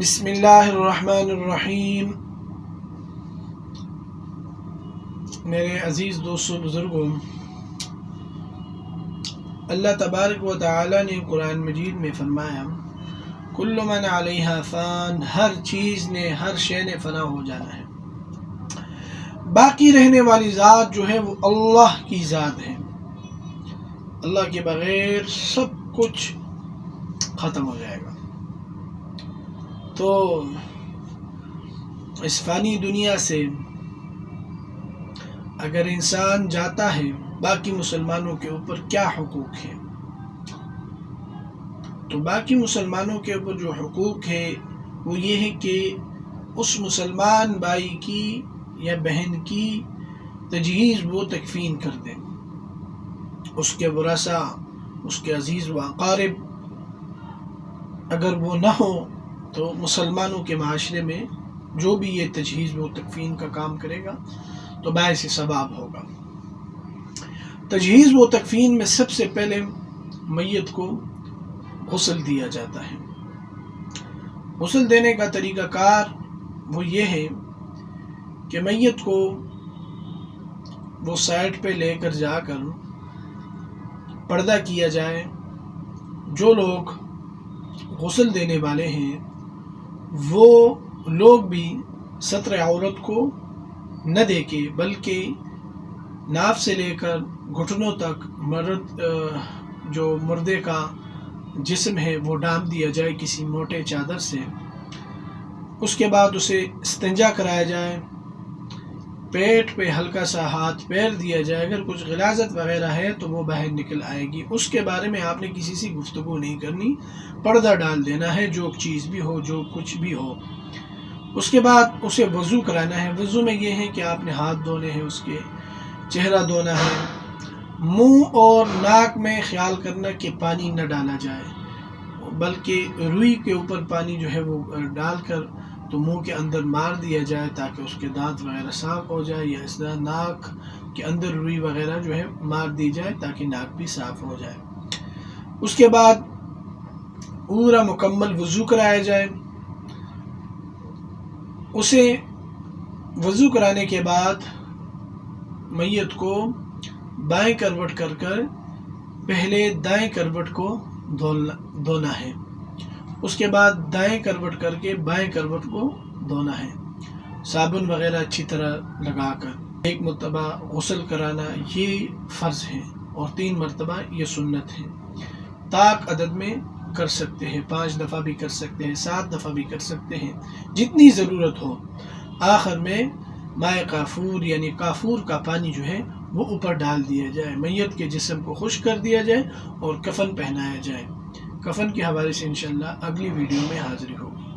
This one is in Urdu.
بسم اللہ الرحمن الرحیم۔ میرے عزیز دوستوں بزرگوں، اللہ تبارک و تعالی نے قرآن مجید میں فرمایا کل من علیہا فان، ہر چیز نے، ہر شے نے فنا ہو جانا ہے، باقی رہنے والی ذات جو ہے وہ اللہ کی ذات ہے۔ اللہ کے بغیر سب کچھ ختم ہو جائے گا۔ تو اس فانی دنیا سے اگر انسان جاتا ہے، باقی مسلمانوں کے اوپر کیا حقوق ہے؟ تو باقی مسلمانوں کے اوپر جو حقوق ہے وہ یہ ہے کہ اس مسلمان بھائی کی یا بہن کی تجہیز و تکفین کر دیں، اس کے ورثاء، اس کے عزیز و اقارب اگر وہ نہ ہو تو مسلمانوں کے معاشرے میں جو بھی یہ تجہیز و تکفین کا کام کرے گا تو باعث ثواب ہوگا۔ تجہیز و تکفین میں سب سے پہلے میت کو غسل دیا جاتا ہے۔ غسل دینے کا طریقہ کار وہ یہ ہے کہ میت کو وہ سائڈ پہ لے کر جا کر پردہ کیا جائے۔ جو لوگ غسل دینے والے ہیں وہ لوگ بھی ستر عورت کو نہ دیکھے، بلکہ ناف سے لے کر گھٹنوں تک جو مردے کا جسم ہے وہ ڈھانپ دیا جائے کسی موٹے چادر سے۔ اس کے بعد اسے استنجا کرایا جائے، پیٹ پہ ہلکا سا ہاتھ پیر دیا جائے، اگر کچھ غلاظت وغیرہ ہے تو وہ باہر نکل آئے گی۔ اس کے بارے میں آپ نے کسی سے گفتگو نہیں کرنی، پردہ ڈال دینا ہے، جو چیز بھی ہو، جو کچھ بھی ہو۔ اس کے بعد اسے وضو کرانا ہے۔ وضو میں یہ ہے کہ آپ نے ہاتھ دھونے ہیں، اس کے چہرہ دھونا ہے، منہ اور ناک میں خیال کرنا کہ پانی نہ ڈالا جائے، بلکہ روئی کے اوپر پانی جو ہے وہ ڈال کر تو منہ کے اندر مار دیا جائے تاکہ اس کے دانت وغیرہ صاف ہو جائے، یا اس طرح ناک کے اندر روئی وغیرہ جو ہے مار دی جائے تاکہ ناک بھی صاف ہو جائے۔ اس کے بعد پورا مکمل وضو کرایا جائے۔ اسے وضو کرانے کے بعد میت کو بائیں کروٹ کر کر پہلے دائیں کروٹ کو دھونا ہے، اس کے بعد دائیں کروٹ کر کے بائیں کروٹ کو دھونا ہے، صابن وغیرہ اچھی طرح لگا کر۔ ایک مرتبہ غسل کرانا یہ فرض ہے اور 3 مرتبہ یہ سنت ہے۔ طاق عدد میں کر سکتے ہیں، 5 دفعہ بھی کر سکتے ہیں، 7 دفعہ بھی کر سکتے ہیں، جتنی ضرورت ہو۔ آخر میں مائع کافور یعنی کافور کا پانی جو ہے وہ اوپر ڈال دیا جائے، میت کے جسم کو خشک کر دیا جائے اور کفن پہنایا جائے۔ کفن کے حوالے سے انشاءاللہ اگلی ویڈیو میں حاضری ہوگی۔